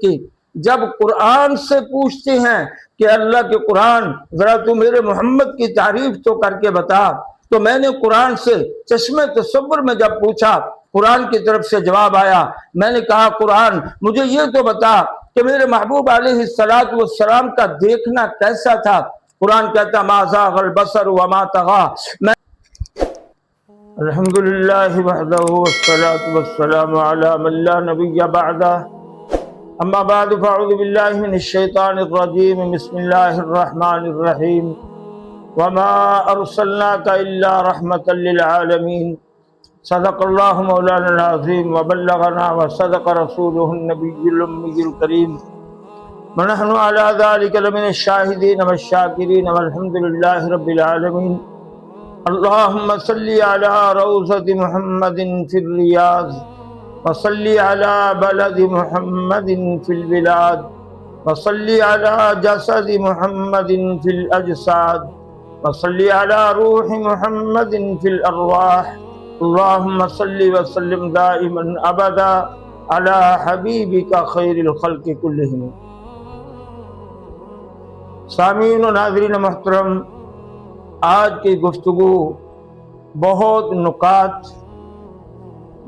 کی جب قرآن سے پوچھتے ہیں کہ اللہ کے قرآن ذرا تو میرے محمد کی تعریف تو کر کے بتا، تو میں نے قرآن سے چشمے تصور میں جب پوچھا، قرآن کی طرف سے جواب آیا۔ میں نے کہا قرآن مجھے یہ تو بتا کہ میرے محبوب علیہ السلام کا دیکھنا کیسا تھا؟ قرآن کہتا ما زاغ البصر وما طغى۔ الحمدللہ وحدہ والصلاة والسلام علی من لا نبی بعدہ، اما بعد فاعوذ باللہ من الشیطان الرجیم، بسم اللہ الرحمن الرحیم، وما ارسلناک الا رحمتا للعالمین، صدق اللہ مولانا العظیم وبلغنا وصدق رسولہ النبی الامی الکریم، ونحن علی ذلک لمن الشاہدین والشاکرین والحمدللہ رب العالمین۔ اللہم صلی علی روضۃ محمد فی الریاض، وصلی علی بلد محمد فی البلاد، وصلی علی جسد محمد فی الاجساد، وصلی علی روح محمد فی الارواح۔ اللہم صلی وسلم دائما ابدا علی حبیبک خیر الخلق کلہم۔ سامعین و ناظرین محترم، آج کی گفتگو بہت نکات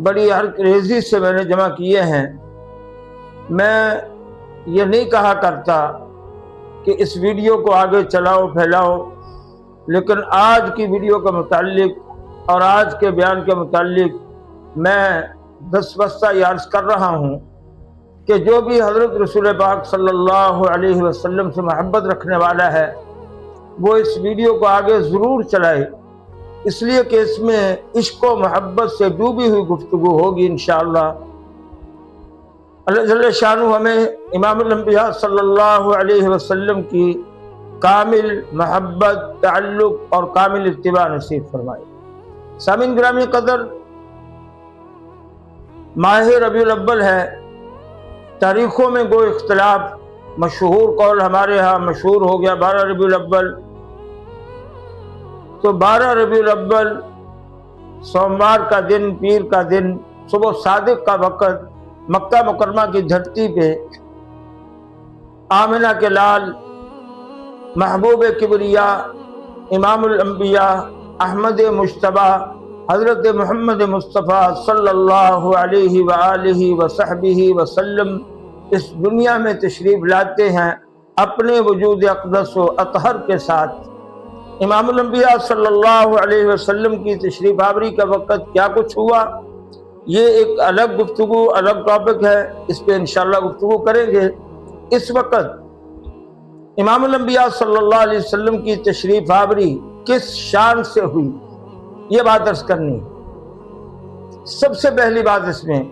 بڑی ہرکریزی سے میں نے جمع کیے ہیں۔ میں یہ نہیں کہا کرتا کہ اس ویڈیو کو آگے چلاؤ پھیلاؤ، لیکن آج کی ویڈیو کے متعلق اور آج کے بیان کے متعلق میں دستبستہ یہ عرض کر رہا ہوں کہ جو بھی حضرت رسول پاک صلی اللہ علیہ وسلم سے محبت رکھنے والا ہے وہ اس ویڈیو کو آگے ضرور چلائے، اس لیے کہ اس میں عشق و محبت سے ڈوبی ہوئی گفتگو ہوگی انشاءاللہ۔ اللہ جل شانہ ہمیں امام الانبیاء صلی اللہ علیہ وسلم کی کامل محبت، تعلق اور کامل اتباع نصیب فرمائے۔ سامعین گرامی قدر، ماہ ربیع الاول ہے، تاریخوں میں کوئی اختلاف، مشہور قول ہمارے ہاں مشہور ہو گیا 12 ربیع الاول، تو 12 ربیع الاول سوموار کا دن، پیر کا دن، صبح صادق کا وقت، مکہ مکرمہ کی دھرتی پہ آمنہ کے لال، محبوب کبریا، امام الانبیاء، احمد مجتبیٰ، حضرت محمد مصطفیٰ صلی اللہ علیہ وآلہ وصحبہ وسلم اس دنیا میں تشریف لاتے ہیں اپنے وجود اقدس و اطہر کے ساتھ۔ امام الانبیاء صلی اللہ علیہ وسلم کی تشریف آوری کا وقت کیا کچھ ہوا، یہ ایک الگ گفتگو، الگ ٹاپک ہے، اس پہ انشاءاللہ گفتگو کریں گے۔ اس وقت امام الانبیاء صلی اللہ علیہ وسلم کی تشریف آوری کس شان سے ہوئی، یہ بات عرض کرنی ہے۔ سب سے پہلی بات اس میں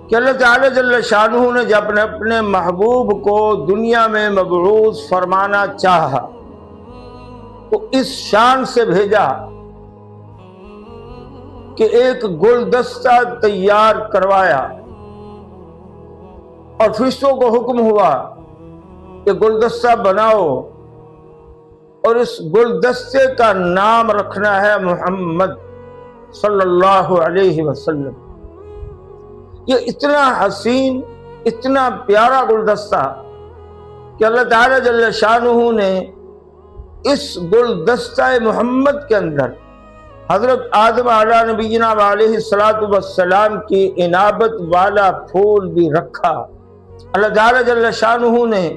کہ اللہ تعالی جل شانہ نے جب اپنے محبوب کو دنیا میں مبعوث فرمانا چاہا تو اس شان سے بھیجا کہ ایک گلدستہ تیار کروایا اور فرشتوں کو حکم ہوا کہ گلدستہ بناؤ اور اس گلدستے کا نام رکھنا ہے محمد صلی اللہ علیہ وسلم۔ یہ اتنا حسین، اتنا پیارا گلدستہ کہ اللہ تعالی جل شانہ نے اس گلدستہ محمد کے اندر حضرت آدم علیہ نبینا علیہ السلام کی انابت والا پھول بھی رکھا۔ اللہ تعالی جل شانہ نے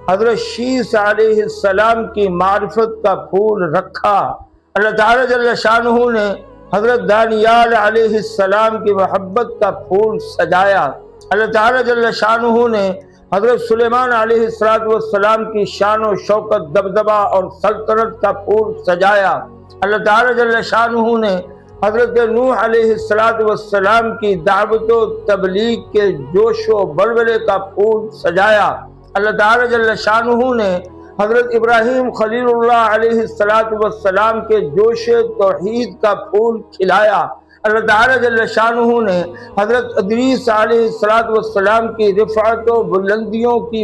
حضرت شیس علیہ السلام کی معرفت کا پھول رکھا۔ اللہ تعالی جل شانہ نے حضرت دانیال علیہ السلام کی محبت کا پھول سجایا۔ اللہ تعالی جل شانہ نے حضرت سلیمان علیہ السلام کی شان و شوکت، دبدبہ اور سلطنت کا پھول سجایا۔ اللہ تعالی جل شانہ نے حضرت نوح علیہ السلام کی دعوت و تبلیغ کے جوش و بلبلے کا پھول سجایا۔ اللہ تعالی جل شانہ نے حضرت ابراہیم خلیل اللہ علیہ السلام کے جوش توحید کا پھول کھلایا۔ اللہ تعالی جل شانہ نے حضرت ادریس علیہ السلام کی رفعت و بلندیوں کی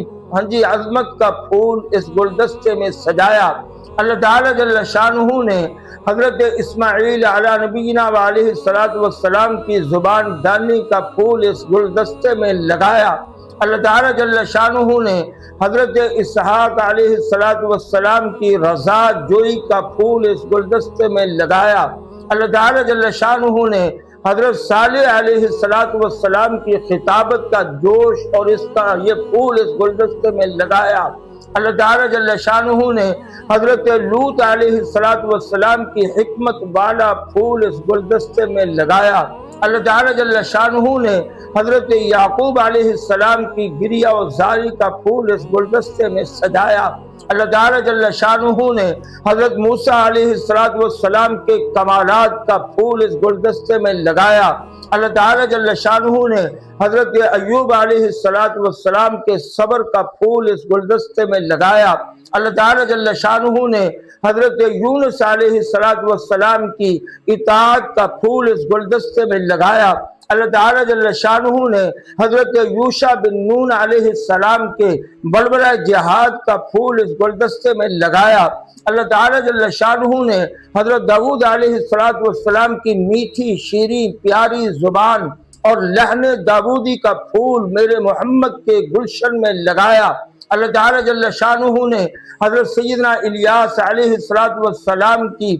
عظمت کا پھول اس گلدستے میں سجایا۔ اللہ تعالی جل شانہ نے حضرت اسماعیل علیہ نبینا علیہ السلام کی زبان دانی کا پھول اس گلدستے میں لگایا۔ اللہ تعالیٰ جل شانہ نے حضرت اسحاق علیہ السلام کی رضا جوئی کا پھول اس گلدستے میں لگایا۔ اللہ تعالیٰ جل شانہ نے حضرت صالح علیہ السلام کی خطابت کا جوش اور اس کا یہ پھول اس گلدستے میں لگایا۔ اللہ تعالیٰ جل شانہ نے حضرت لوط علیہ السلام کی حکمت والا پھول اس گلدستے میں لگایا۔ اللہ تعالیٰ جل شانہ نے حضرت یعقوب علیہ السلام کی گریہ و زاری کا پھول اس گلدستے میں سجایا۔ اللہ تعالیٰ جل شانہ نے حضرت موسیٰ علیہ السلام کے کمالات کا پھول اس گلدستے میں لگایا۔ اللہ تعالیٰ جل شانہ نے حضرت ایوب علیہ السلام کے صبر کا پھول اس گلدستے میں لگایا۔ اللہ تعالیٰ جل شانہ نے حضرت یونس علیہ السلام کی اطاعت کا پھول اس گلدستے میں لگایا۔ اللہ تعالیٰ جل شانہ نے حضرت یوشع بن نون علیہ السلام کے بلبلہ جہاد کا پھول اس گلدستے میں لگایا۔ اللہ تعالیٰ جل شانہ نے حضرت داؤد علیہ السلام کی میٹھی شیریں پیاری زبان اور لحن داؤدی کا پھول میرے محمد کے گلشن میں لگایا۔ اللہ تعالیٰ جل شانہ نے حضرت سیدنا الیاس علیہ السلام کی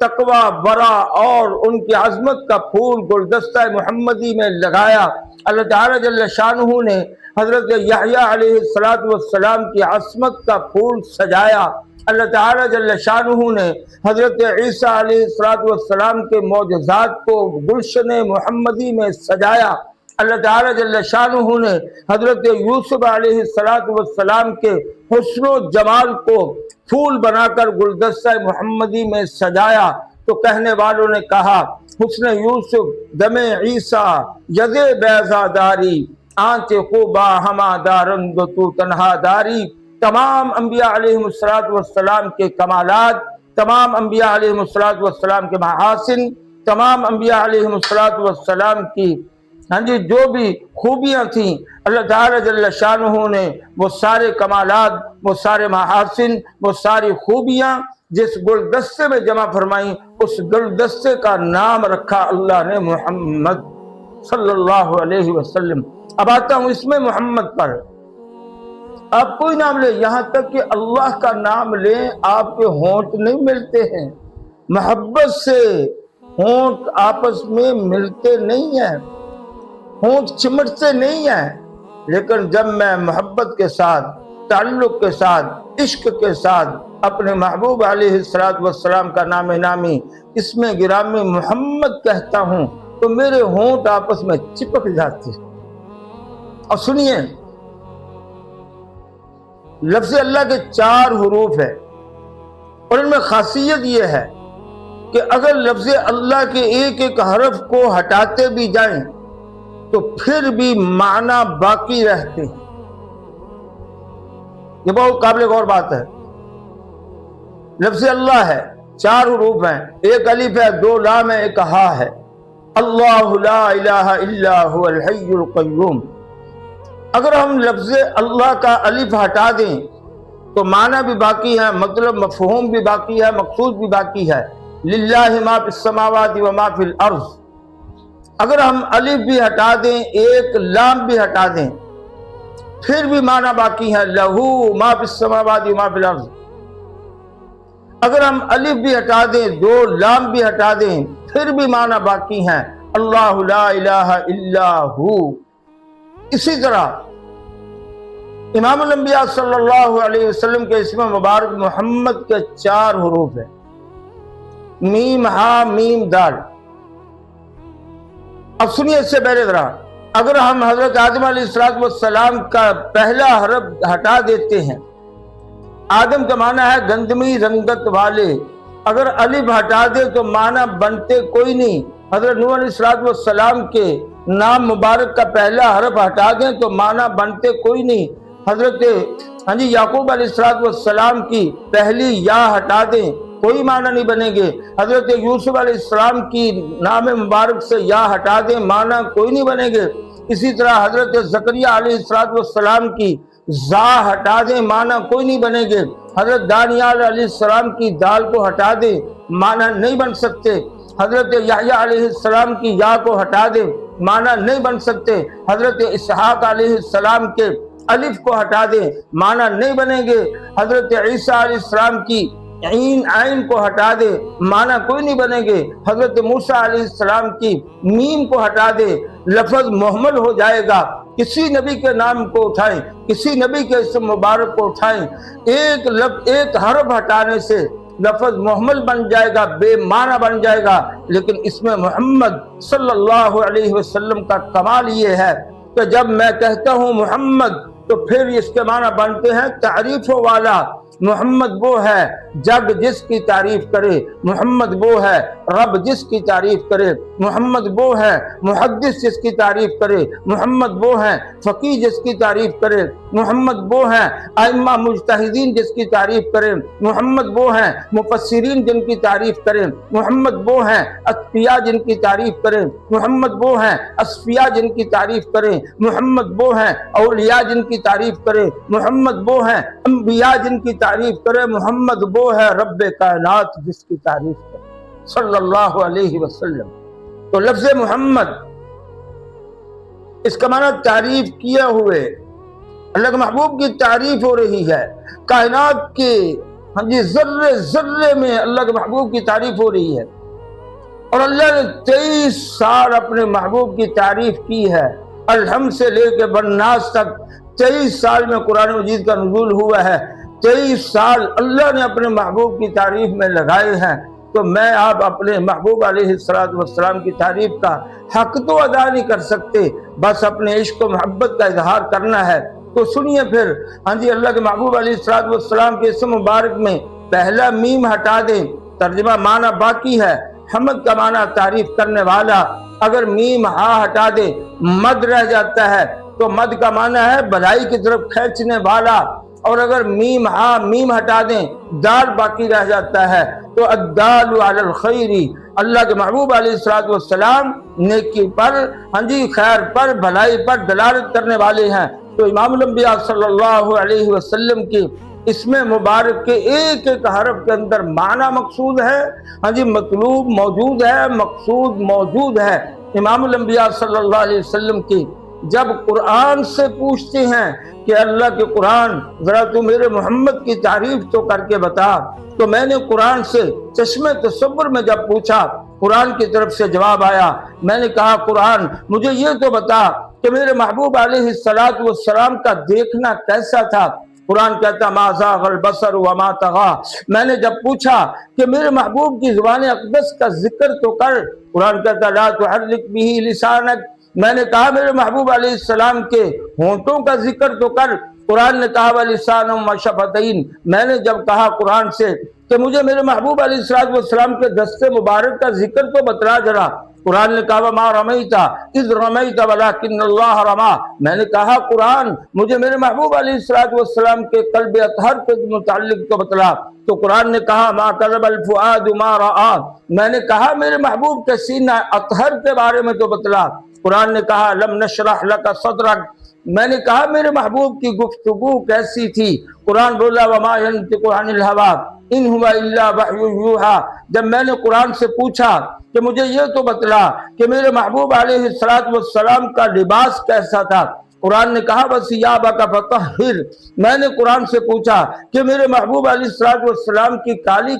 تقوی برا اور ان کی عظمت کا پھول گلدستہ محمدی میں لگایا۔ اللہ تعالیٰ جل شانہ نے حضرت یحییٰ علیہ السلام کی عصمت کا پھول سجایا۔ اللہ تعالیٰ جل شانہ نے حضرت عیسیٰ علیہ السلام کے معجزات کو گلشن محمدی میں سجایا۔ اللہ تعالیٰ جل شانہ نے حضرت یوسف علیہ السلام کے حسن و جمال کو پھول بنا کر گلدستہ محمدی میں سجایا۔ تو کہنے والوں نے کہا حسن یوسف دم عیسیٰ ید بیضا داری آنچ خوبا ہما دارند تو تنہا داری۔ تمام انبیاء علیہ السلام کے کمالات، تمام انبیاء علیہ السلام کے محاسن، تمام انبیاء علیہ السلام کی جو بھی خوبیاں تھیں، اللہ تعالیٰ جل شانہ نے وہ سارے کمالات، وہ سارے محاسن، وہ ساری خوبیاں جس گلدستے میں جمع فرمائیں، اس گلدستے کا نام رکھا اللہ نے محمد صلی اللہ علیہ وسلم۔ اب آتا ہوں اس میں محمد پر۔ آپ کوئی نام لیں، یہاں تک کہ اللہ کا نام لیں آپ کے ہونٹ نہیں ملتے ہیں۔ محبت سے ہونٹ آپس میں ملتے نہیں ہیں، ہونٹ چمٹتے نہیں ہیں، لیکن جب میں محبت کے ساتھ، تعلق کے ساتھ، عشق کے ساتھ اپنے محبوب علیہ السلام کا نام نامی اس میں گرامی محمد کہتا ہوں تو میرے ہونٹ آپس میں چپک جاتے ہیں۔ اور سنیے، لفظ اللہ کے 4 حروف ہیں اور ان میں خاصیت یہ ہے کہ اگر لفظ اللہ کے ایک ایک حرف کو ہٹاتے بھی جائیں تو پھر بھی معنی باقی رہتے ہیں۔ یہ بہت قابل غور بات ہے۔ لفظ اللہ ہے، 4 حروف ہیں، ایک الف ہے، 2 لام ہے، ایک ہا ہے۔ اللہ لا الہ الا هو الحی القیوم۔ اگر ہم لفظ اللہ کا الف ہٹا دیں تو معنی بھی باقی ہے، مطلب مفہوم بھی باقی ہے، مقصود بھی باقی ہے۔ للہ ما فی السماوات و ما فی الارض۔ اگر ہم الف بھی ہٹا دیں، ایک لام بھی ہٹا دیں، پھر بھی معنی باقی ہے، لہو ما فی السماوات و ما فی الارض۔ اگر ہم الف بھی ہٹا دیں، 2 لام بھی ہٹا دیں، پھر بھی معنی باقی ہے، اللہ لا الہ الا ہو۔ اسی طرح امام الانبیاء صلی اللہ علیہ وسلم کے اسم مبارک محمد کے 4 حروف ہیں، میم ہا میم دال۔ اب سنیے اس سے پہلے ذرا، اگر ہم حضرت آدم علیہ السلام کا پہلا حرف ہٹا دیتے ہیں، آدم کا معنی ہے گندمی رنگت والے، اگر الف ہٹا دے تو معنی بنتے کوئی نہیں۔ حضرت نوح علیہ السلام کے نام مبارک کا پہلا حرف ہٹا دیں تو معنی بنتے کوئی نہیں۔ حضرت یعقوب علیہ السلام کی پہلی یا ہٹا دیں کوئی معنی نہیں بنیں گے۔ حضرت یوسف علیہ السلام کی نام مبارک سے یا ہٹا دیں معنی کوئی نہیں بنیں گے۔ اسی طرح حضرت زکریا علیہ السلام کی زا ہٹا دیں معنی کوئی نہیں بنیں گے۔ حضرت دانیال علیہ السلام کی دال کو ہٹا دیں معنی نہیں بن سکتے۔ حضرت یحییٰ علیہ السلام کی یا کو ہٹا دیں معنی نہیں بن سکتے. حضرت اسحاق علیہ السلام کے الف کو ہٹا دیں معنی نہیں بنیں گے. حضرت عیسیٰ علیہ السلام کی عین کو ہٹا دے معنی کوئی نہیں بنے گے. حضرت موسیٰ علیہ السلام کی میم کو ہٹا دے لفظ محمل ہو جائے گا. کسی نبی کے نام کو اٹھائیں, کسی نبی کے اسم مبارک کو اٹھائیں, ایک حرف ہٹانے سے لفظ محمل بن جائے گا, بے معنی بن جائے گا. لیکن اس میں محمد صلی اللہ علیہ وسلم کا کمال یہ ہے کہ جب میں کہتا ہوں محمد تو پھر اس کے معنی بنتے ہیں تعریفوں والا. محمد وہ ہے جگ جس کی تعریف کرے, محمد وہ ہے رب جس کی تعریف کرے, محمد وہ ہے محدث جس کی تعریف کرے, محمد وہ ہے فقیہ جس کی تعریف کرے, محمد وہ ہے ائمہ مجتہدین جس کی تعریف کرے, محمد وہ ہے مفسرین جن کی تعریف کرے, محمد وہ ہے اتقیاء جن کی تعریف کرے, محمد وہ ہے اصفیاء جن کی تعریف کرے, محمد وہ ہے اولیاء جن کی تعریف کرے, محمد وہ ہے انبیاء جن کی تعریف کرے, محمد وہ ہے رب کائنات جس کی تعریف کرے صلی اللہ علیہ وسلم. تو لفظ محمد اس کا معنی تعریف کیا ہوئے, اللہ کے محبوب کی تعریف ہو رہی ہے. کائنات کے ذرے ذرے میں اللہ کے محبوب کی تعریف ہو رہی ہے. اور اللہ نے 23 سال اپنے محبوب کی تعریف کی ہے. الحمد سے لے کے بالناس تک 23 سال میں قرآن مجید کا نزول ہوا ہے. 23 سال اللہ نے اپنے محبوب کی تعریف میں لگائے ہیں. تو میں آپ اپنے محبوب علیہ السلام کی تعریف کا حق تو ادا نہیں کر سکتے, بس اپنے عشق و محبت کا اظہار کرنا ہے. تو سنیے پھر اللہ کے محبوب علیہ السلام کے اسم مبارک میں پہلا میم ہٹا دیں, ترجمہ معنی باقی ہے. حمد کا معنی تعریف کرنے والا, اگر میم ہا ہٹا دے مد رہ جاتا ہے تو مد کا معنی ہے بھلائی کی طرف کھینچنے والا. اور اگر میم ہا میم ہٹا دیں دال باقی رہ جاتا ہے تو الدال علی الخیر, اللہ کے محبوب علیہ السلام نیکی پر خیر پر بھلائی پر دلالت کرنے والے ہیں. تو امام الانبیاء صلی اللہ علیہ وسلم کی اس میں مبارک کے ایک ایک حرف کے اندر معنی مقصود ہے, مطلوب موجود ہے, مقصود موجود ہے. امام الانبیاء صلی اللہ علیہ وسلم کی جب قرآن سے پوچھتے ہیں کہ اللہ کے قرآن ذرا تو میرے محمد کی تعریف تو کر کے بتا, تو میں نے قرآن سے چشمے تصور میں جب پوچھا قرآن کی طرف سے جواب آیا. میں نے کہا قرآن مجھے یہ تو بتا کہ میرے محبوب علیہ السلام کا دیکھنا کیسا تھا. قرآن کہتا ما زاغ البصر وما طغى. میں نے جب پوچھا کہ میرے محبوب کی زبان اقدس کا ذکر تو کر, قرآن کہتا لا تحرک به لسانک. میں نے کہا میرے محبوب علیہ السلام کے ہونٹوں کا ذکر تو کر, قرآن نے کہا وَلِسَانٌ وَشَفَتَيْن. میں نے جب کہا قرآن سے کہ مجھے میرے محبوب علیہ السلام کے دست مبارک کا ذکر تو بتلا ذرا, قرآن نے کہا وَمَا رَمَيْتَ إِذْ رَمَيْتَ وَلَكِنَّ اللَّهَ رَمَى. میں نے کہا قرآن مجھے میرے محبوب علیہ السلام کے قلب اطہر کے متعلق تو بتلا, تو قرآن نے کہا مَا كَذَبَ الْفُؤَادُ مَا رَأَى. میں نے کہا میرے محبوب کے سینہ اطہر کے بارے میں تو بتلا, قرآن نے کہا لم نشرح لك صدرك. میں نے کہا میرے محبوب کی گفتگو کیسی تھی, قرآن بولا وما ينطق عن الهوى ان هو الا وحی یوحى. جب میں نے قرآن سے پوچھا کہ مجھے یہ تو بتلا کہ میرے محبوب علیہ السلام کا لباس کیسا تھا, قرآن نے کہا وثیابک فطہر. میں نے قرآن سے پوچھا کہ میرے محبوب علیہ السلام کی کالی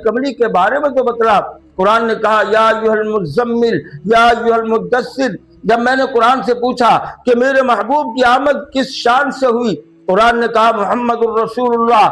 کملی کے بارے میں تو بتلا, قرآن نے کہا یا ایھا المزمل یا ایھا المدثر. جب میں نے قرآن سے پوچھا کہ میرے محبوب کی آمد کس شان سے ہوئی, قرآن نے کہا محمد الرسول اللہ.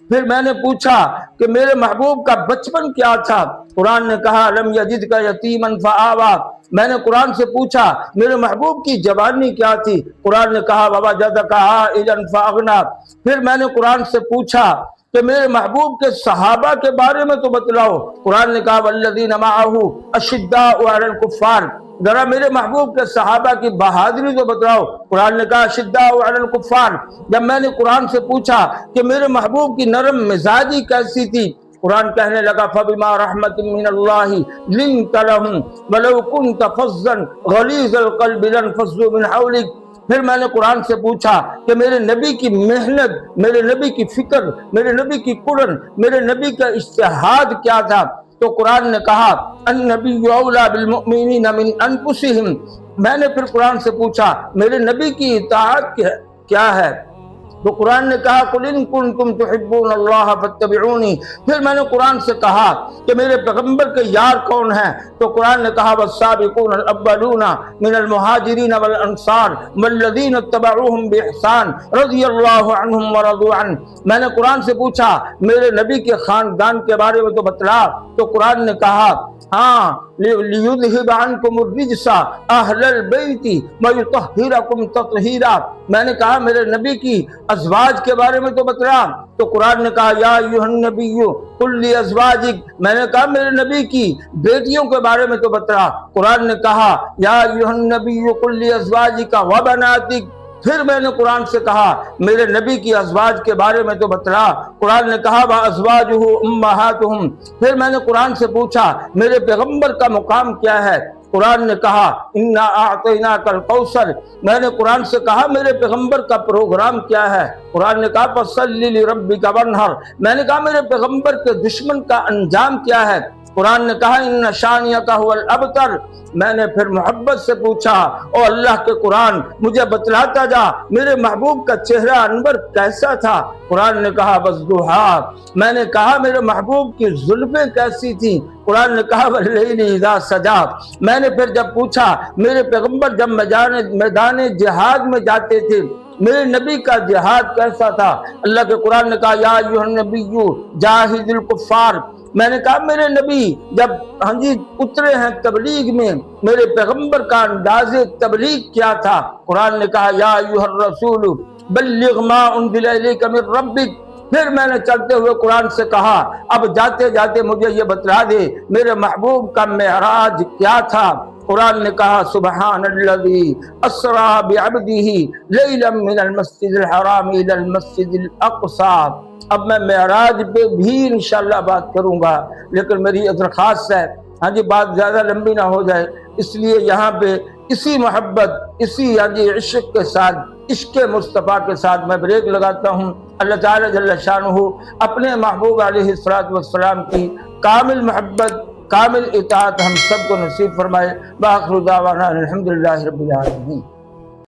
پھر میں نے پوچھا کہ میرے محبوب کا بچپن کیا تھا, قرآن نے کہا لم یجدک یتیما فآوی. میں نے قرآن سے پوچھا میرے محبوب کی جوانی کیا تھی, قرآن نے کہا ووجدک عائلا فأغنی. پھر میں نے قرآن سے پوچھا کہ میرے محبوب کے صحابہ کے بارے میں تو بتلاؤ, قرآن نے کہا والذین معہ اشداء علی الکفار. ذرا میرے محبوب کے صحابہ کی بہادری تو بتلاؤ, قرآن نے کہا اشداء علی الکفار. جب میں نے قرآن سے پوچھا کہ میرے محبوب کی نرم مزاجی کیسی تھی, قرآن کہنے لگا فبما رحمت من اللہ لنت لهم ولو كنت فظا غلیظ القلب لانفضوا من حولک. پھر میں نے قرآن سے پوچھا کہ میرے نبی کی محنت, میرے نبی کی فکر, میرے نبی کی قرن, میرے نبی کا اجتہاد کیا تھا, تو قرآن نے کہا النبی اولا بالمؤمنین من انفسہم، میں نے پھر قرآن سے پوچھا میرے نبی کی اطاعت کیا ہے؟ تو قرآن نے کہا قل ان کنتم تحبون اللہ فاتبعونی، پھر میں نے قرآن سے کہا کہ میرے پیغمبر کے یار کون ہیں؟ تو قرآن نے کہا والسابقون الاولون من المہاجرین والانصار والذین اتبعوہم باحسان رضی اللہ عنہم ورضوا عنہ، میں نے قرآن سے پوچھا میرے نبی کے خاندان کے بارے میں تو بتلا، تو قرآن نے کہا ہاں لیذہب عنکم الرجس اہل البیت ویطہرکم تطہیرا، میں نے کہا میرے نبی کی ازواج کے بارے میں تو بتلا، تو قرآن نے کہا یا ایھا النبی قل لازواجک، میں نے کہا میرے نبی کی بیٹیوں کے بارے میں تو بتلا، قرآن نے کہا یا ایھا النبی قل لازواجک وبناتک، پھر میں نے قرآن سے کہا میرے نبی کی ازواج کے بارے میں تو بتلا، قرآن نے کہا وازواجہ امہاتہم، پھر میں نے قرآن سے پوچھا میرے پیغمبر کا مقام کیا ہے؟ قرآن نے کہا انا اعطیناک الکوثر، میں نے قرآن سے کہا میرے پیغمبر کا پروگرام کیا ہے؟ قرآن نے کہا فصلی لربک وانحر، میں نے کہا میرے پیغمبر کے دشمن کا انجام کیا ہے؟ قرآن نے کہا ان شانئک ھو الابتر، میں نے پھر محبت سے پوچھا او اللہ کے قرآن مجھے بتلاتا جا میرے محبوب کا چہرہ انور کیسا تھا؟ قرآن نے کہا والضحیٰ، میں نے کہا میرے محبوب کی زلفیں کیسی تھیں؟ قرآن نے کہا واللیل اذا سجا، میں نے پھر جب پوچھا میرے پیغمبر جب میدان جہاد میں جاتے تھے میرے نبی کا جہاد کیسا تھا؟ اللہ کے قرآن نے کہا یا ایھا النبی جاہد الکفار، میں نے کہا میرے نبی جب اترے ہیں تبلیغ میں میرے پیغمبر کا انداز تبلیغ کیا تھا؟ قرآن نے کہا یا ایھا الرسول بلغ ما انزل الیک من ربک، پھر میں نے چلتے ہوئے قرآن سے کہا اب جاتے جاتے مجھے یہ بتلا دے میرے محبوب کا معراج کیا تھا؟ قرآن نے کہا سبحان الذی اسری بعبدہ لیلا من المسجد الحرام الی المسجد الاقصی، اب میں معراج پہ بھی انشاءاللہ بات کروں گا، لیکن میری درخواست ہے بات زیادہ لمبی نہ ہو جائے، اس لیے یہاں پہ اسی محبت اسی عشق کے ساتھ عشق مصطفیٰ کے ساتھ میں بریک لگاتا ہوں۔ اللہ تعالی جل شانہ اپنے محبوب علیہ السلام کی کامل محبت کامل اطاعت ہم سب کو نصیب فرمائے۔ وآخر دعوانا الحمدللہ رب العالمین۔